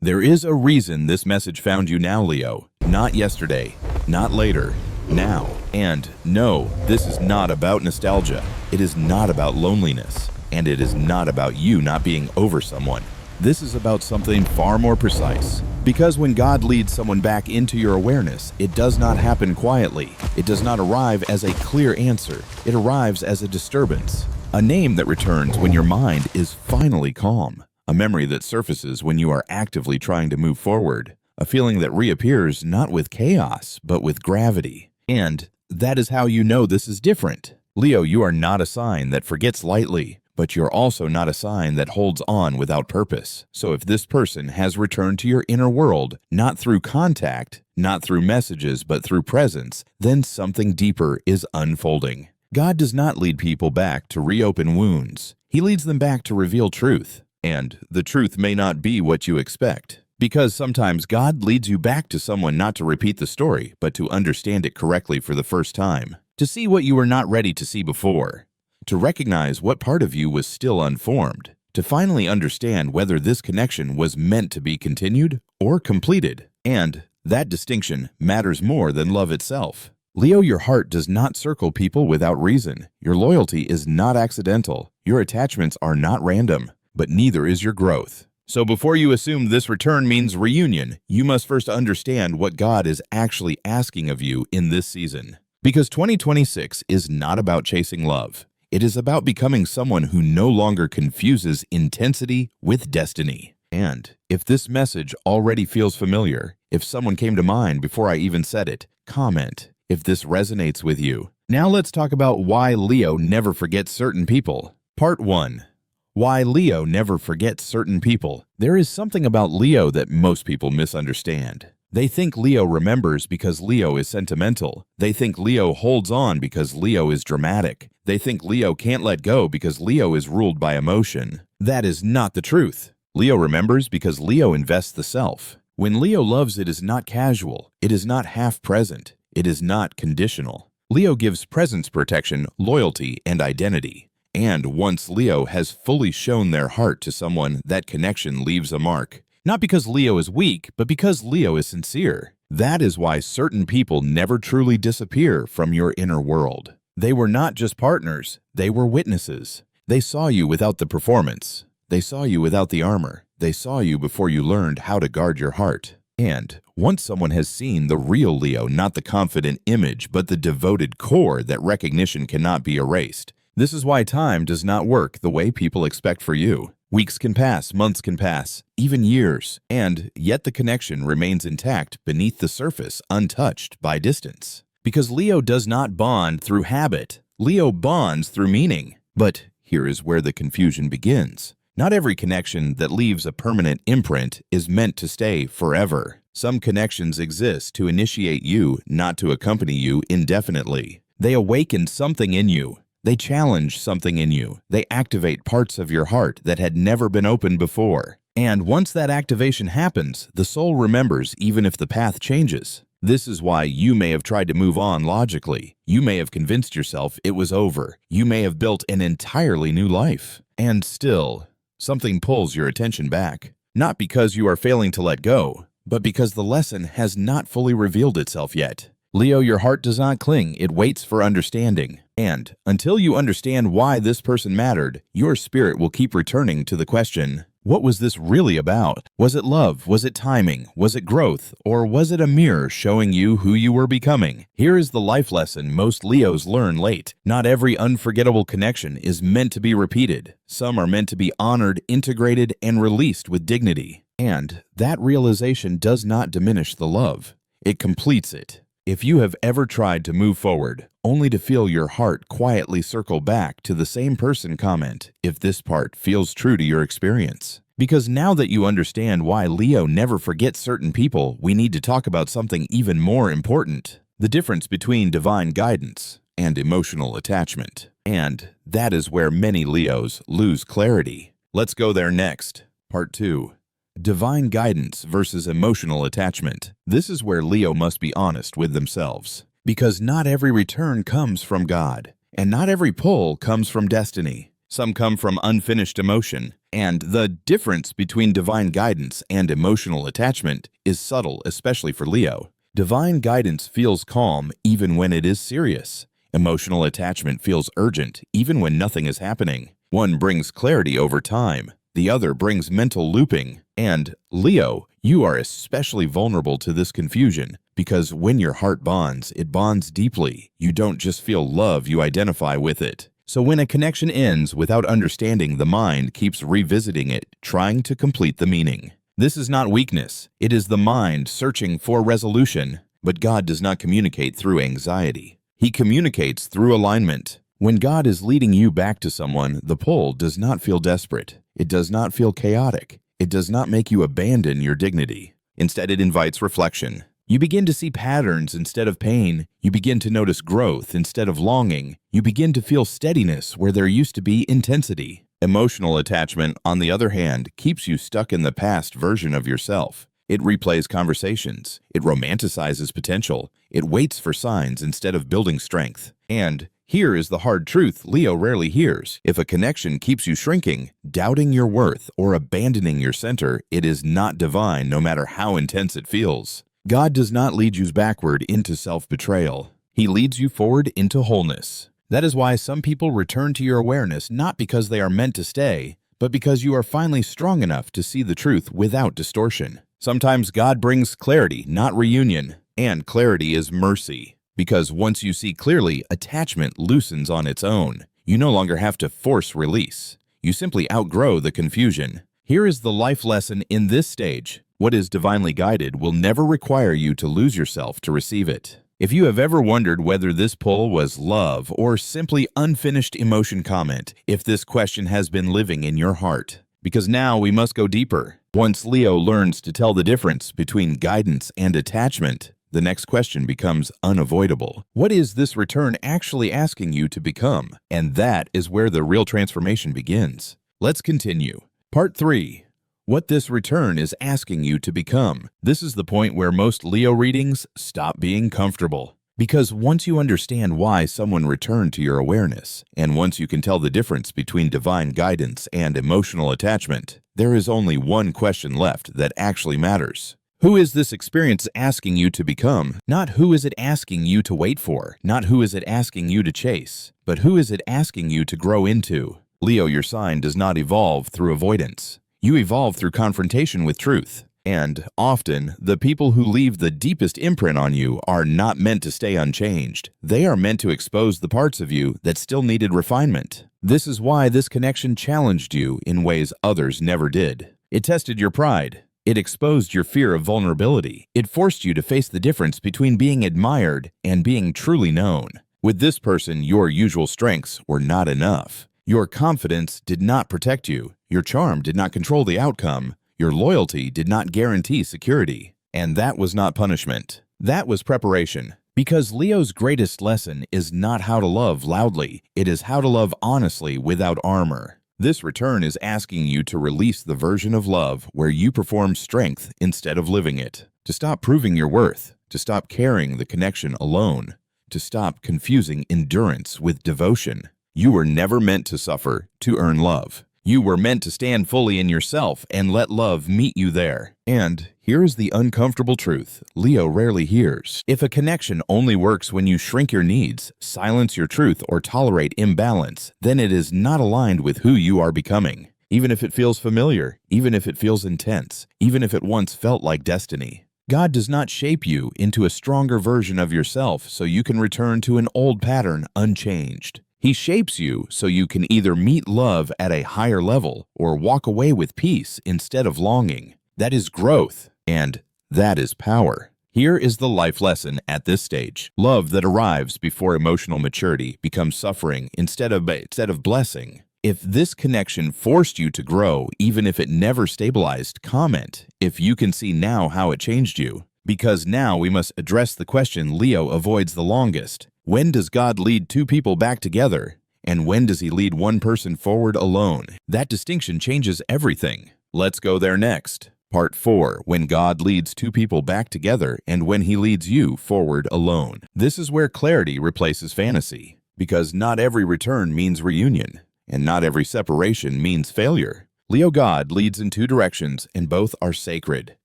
There is a reason this message found you now, Leo. Not yesterday, not later, now. And no, this is not about nostalgia. It is not about loneliness. And it is not about you not being over someone. This is about something far more precise. Because when God leads someone back into your awareness, it does not happen quietly. It does not arrive as a clear answer. It arrives as a disturbance. A name that returns when your mind is finally calm. A memory that surfaces when you are actively trying to move forward. A feeling that reappears not with chaos, but with gravity. And that is how you know this is different. Leo, you are not a sign that forgets lightly, but you're also not a sign that holds on without purpose. So if this person has returned to your inner world, not through contact, not through messages, but through presence, then something deeper is unfolding. God does not lead people back to reopen wounds. He leads them back to reveal truth. And the truth may not be what you expect. Because sometimes God leads you back to someone not to repeat the story, but to understand it correctly for the first time. To see what you were not ready to see before. To recognize what part of you was still unformed. To finally understand whether this connection was meant to be continued or completed. And that distinction matters more than love itself. Leo, your heart does not circle people without reason. Your loyalty is not accidental. Your attachments are not random. But neither is your growth. So before you assume this return means reunion, you must first understand what God is actually asking of you in this season. Because 2026 is not about chasing love. It is about becoming someone who no longer confuses intensity with destiny. And if this message already feels familiar, if someone came to mind before I even said it, comment if this resonates with you. Now let's talk about why Leo never forgets certain people. Part 1. Why Leo never forgets certain people. There is something about Leo that most people misunderstand. They think Leo remembers because Leo is sentimental. They think Leo holds on because Leo is dramatic. They think Leo can't let go because Leo is ruled by emotion. That is not the truth. Leo remembers because Leo invests the self. When Leo loves, it is not casual. It is not half-present. It is not conditional. Leo gives presence, protection, loyalty, and identity. And once Leo has fully shown their heart to someone, that connection leaves a mark. Not because Leo is weak, but because Leo is sincere. That is why certain people never truly disappear from your inner world. They were not just partners, they were witnesses. They saw you without the performance. They saw you without the armor. They saw you before you learned how to guard your heart. And once someone has seen the real Leo, not the confident image, but the devoted core, that recognition cannot be erased. This is why time does not work the way people expect for you. Weeks can pass, months can pass, even years, and yet the connection remains intact beneath the surface, untouched by distance. Because Leo does not bond through habit. Leo bonds through meaning. But here is where the confusion begins. Not every connection that leaves a permanent imprint is meant to stay forever. Some connections exist to initiate you, not to accompany you indefinitely. They awaken something in you. They challenge something in you. They activate parts of your heart that had never been opened before. And once that activation happens, the soul remembers even if the path changes. This is why you may have tried to move on logically. You may have convinced yourself it was over. You may have built an entirely new life. And still, something pulls your attention back. Not because you are failing to let go, but because the lesson has not fully revealed itself yet. Leo, your heart does not cling, it waits for understanding. And until you understand why this person mattered, your spirit will keep returning to the question, what was this really about? Was it love? Was it timing? Was it growth? Or was it a mirror showing you who you were becoming? Here is the life lesson most Leos learn late. Not every unforgettable connection is meant to be repeated. Some are meant to be honored, integrated, and released with dignity. And that realization does not diminish the love. It completes it. If you have ever tried to move forward, only to feel your heart quietly circle back to the same person, comment if this part feels true to your experience. Because now that you understand why Leo never forgets certain people, we need to talk about something even more important. The difference between divine guidance and emotional attachment. And that is where many Leos lose clarity. Let's go there next. Part 2. Divine guidance versus emotional attachment. This is where Leo must be honest with themselves. Because not every return comes from God, and not every pull comes from destiny. Some come from unfinished emotion. And the difference between divine guidance and emotional attachment is subtle, especially for Leo. Divine guidance feels calm even when it is serious. Emotional attachment feels urgent even when nothing is happening. One brings clarity over time. The other brings mental looping. And, Leo, you are especially vulnerable to this confusion because when your heart bonds, it bonds deeply. You don't just feel love, you identify with it. So when a connection ends without understanding, the mind keeps revisiting it, trying to complete the meaning. This is not weakness. It is the mind searching for resolution. But God does not communicate through anxiety. He communicates through alignment. When God is leading you back to someone, the pull does not feel desperate. It does not feel chaotic. It does not make you abandon your dignity. Instead, it invites reflection. You begin to see patterns instead of pain. You begin to notice growth instead of longing. You begin to feel steadiness where there used to be intensity. Emotional attachment, on the other hand, keeps you stuck in the past version of yourself. It replays conversations. It romanticizes potential. It waits for signs instead of building strength. And here is the hard truth Leo rarely hears. If a connection keeps you shrinking, doubting your worth, or abandoning your center, it is not divine no matter how intense it feels. God does not lead you backward into self-betrayal. He leads you forward into wholeness. That is why some people return to your awareness not because they are meant to stay, but because you are finally strong enough to see the truth without distortion. Sometimes God brings clarity, not reunion, and clarity is mercy. Because once you see clearly, attachment loosens on its own. You no longer have to force release. You simply outgrow the confusion. Here is the life lesson in this stage. What is divinely guided will never require you to lose yourself to receive it. If you have ever wondered whether this pull was love or simply unfinished emotion, comment if this question has been living in your heart. Because now we must go deeper. Once Leo learns to tell the difference between guidance and attachment, the next question becomes unavoidable. What is this return actually asking you to become? And that is where the real transformation begins. Let's continue. Part 3. What this return is asking you to become. This is the point where most Leo readings stop being comfortable. Because once you understand why someone returned to your awareness, and once you can tell the difference between divine guidance and emotional attachment, there is only one question left that actually matters. Who is this experience asking you to become? Not who is it asking you to wait for, not who is it asking you to chase, but who is it asking you to grow into? Leo, your sign does not evolve through avoidance. You evolve through confrontation with truth. And often, the people who leave the deepest imprint on you are not meant to stay unchanged. They are meant to expose the parts of you that still needed refinement. This is why this connection challenged you in ways others never did. It tested your pride. It exposed your fear of vulnerability. It forced you to face the difference between being admired and being truly known. With this person, your usual strengths were not enough. Your confidence did not protect you. Your charm did not control the outcome. Your loyalty did not guarantee security. And that was not punishment. That was preparation. Because Leo's greatest lesson is not how to love loudly. It is how to love honestly without armor. This return is asking you to release the version of love where you perform strength instead of living it. To stop proving your worth. To stop carrying the connection alone. To stop confusing endurance with devotion. You were never meant to suffer to earn love. You were meant to stand fully in yourself and let love meet you there. And here is the uncomfortable truth Leo rarely hears. If a connection only works when you shrink your needs, silence your truth, or tolerate imbalance, then it is not aligned with who you are becoming. Even if it feels familiar, even if it feels intense, even if it once felt like destiny. God does not shape you into a stronger version of yourself so you can return to an old pattern unchanged. He shapes you so you can either meet love at a higher level or walk away with peace instead of longing. That is growth, and that is power. Here is the life lesson at this stage. Love that arrives before emotional maturity becomes suffering instead of blessing. If this connection forced you to grow, even if it never stabilized, comment if you can see now how it changed you. Because now we must address the question Leo avoids the longest. When does God lead two people back together? And when does he lead one person forward alone? That distinction changes everything. Let's go there next. Part 4. When God leads two people back together and when he leads you forward alone. This is where clarity replaces fantasy. Because not every return means reunion. and not every separation means failure. Leo God leads in two directions, and both are sacred.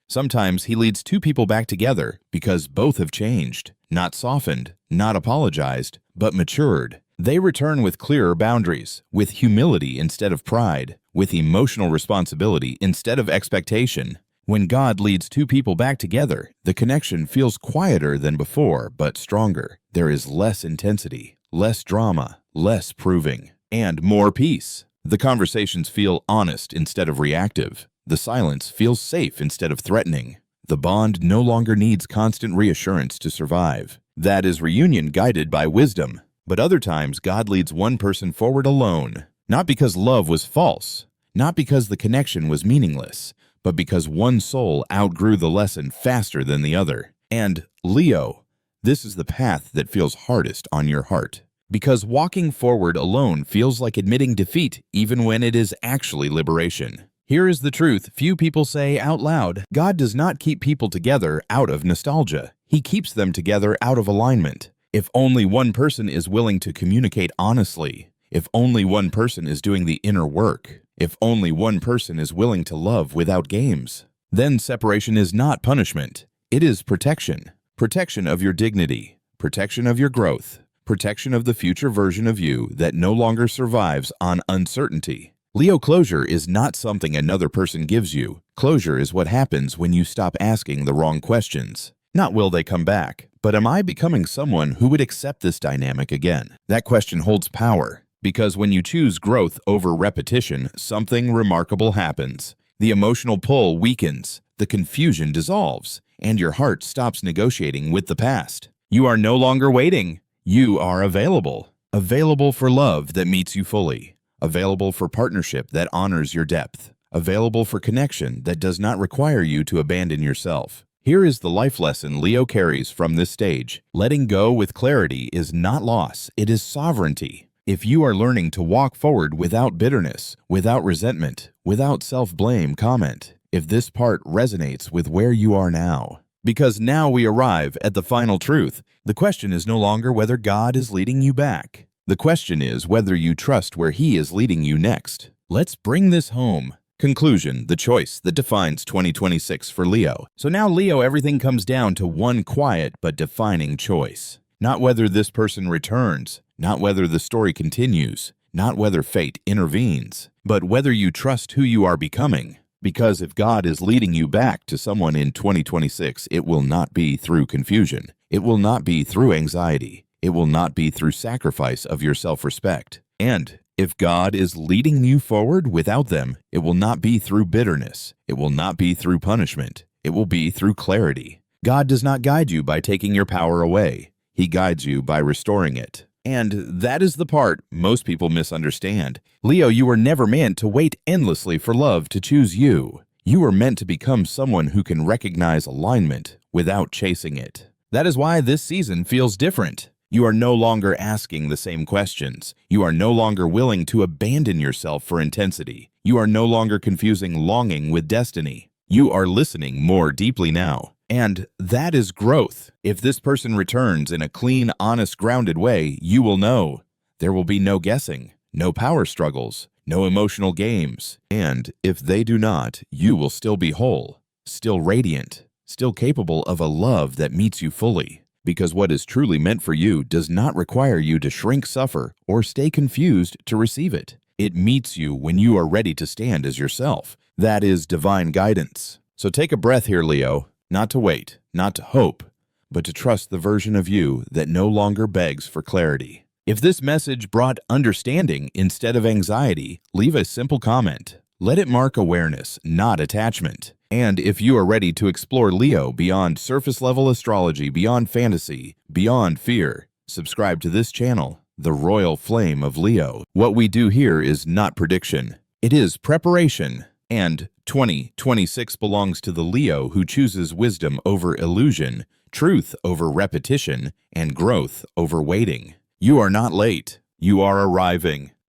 Sometimes he leads two people back together because both have changed, not softened, not apologized, but matured. They return with clearer boundaries, with humility instead of pride, with emotional responsibility instead of expectation. When God leads two people back together, the connection feels quieter than before, but stronger. There is less intensity, less drama, less proving, and more peace. The conversations feel honest instead of reactive. The silence feels safe instead of threatening. The bond no longer needs constant reassurance to survive. That is reunion guided by wisdom. But other times, God leads one person forward alone, not because love was false, not because the connection was meaningless, but because one soul outgrew the lesson faster than the other. And Leo, this is the path that feels hardest on your heart. Because walking forward alone feels like admitting defeat even when it is actually liberation. Here is the truth few people say out loud. God does not keep people together out of nostalgia. He keeps them together out of alignment. If only one person is willing to communicate honestly, if only one person is doing the inner work, if only one person is willing to love without games, then separation is not punishment. It is protection. Protection of your dignity, protection of your growth, protection of the future version of you that no longer survives on uncertainty. Leo, closure is not something another person gives you. Closure is what happens when you stop asking the wrong questions. Not will they come back, but am I becoming someone who would accept this dynamic again? That question holds power, because when you choose growth over repetition, something remarkable happens. The emotional pull weakens, the confusion dissolves, and your heart stops negotiating with the past. You are no longer waiting. You are available. Available for love that meets you fully. Available for partnership that honors your depth. Available for connection that does not require you to abandon yourself. Here is the life lesson Leo carries from this stage. Letting go with clarity is not loss, it is sovereignty. If you are learning to walk forward without bitterness, without resentment, without self-blame, comment if this part resonates with where you are now. Because now we arrive at the final truth. The question is no longer whether God is leading you back. The question is whether you trust where He is leading you next. Let's bring this home. Conclusion, the choice that defines 2026 for Leo. So now, Leo, everything comes down to one quiet but defining choice. Not whether this person returns, not whether the story continues, not whether fate intervenes, but whether you trust who you are becoming. Because if God is leading you back to someone in 2026, it will not be through confusion. It will not be through anxiety. It will not be through sacrifice of your self-respect. And if God is leading you forward without them, it will not be through bitterness. It will not be through punishment. It will be through clarity. God does not guide you by taking your power away. He guides you by restoring it. And that is the part most people misunderstand. Leo, you were never meant to wait endlessly for love to choose you. You were meant to become someone who can recognize alignment without chasing it. That is why this season feels different. You are no longer asking the same questions. You are no longer willing to abandon yourself for intensity. You are no longer confusing longing with destiny. You are listening more deeply now. And that is growth. If this person returns in a clean, honest, grounded way, you will know. There will be no guessing, no power struggles, no emotional games. And if they do not, you will still be whole, still radiant, still capable of a love that meets you fully. Because what is truly meant for you does not require you to shrink, suffer, or stay confused to receive it. It meets you when you are ready to stand as yourself. That is divine guidance. So take a breath here, Leo. Not to wait, not to hope, but to trust the version of you that no longer begs for clarity. If this message brought understanding instead of anxiety, leave a simple comment. Let it mark awareness, not attachment. And if you are ready to explore Leo beyond surface-level astrology, beyond fantasy, beyond fear, subscribe to this channel, The Royal Flame of Leo. What we do here is not prediction. It is preparation. And 2026 belongs to the Leo who chooses wisdom over illusion, truth over repetition, and growth over waiting. You are not late. You are arriving.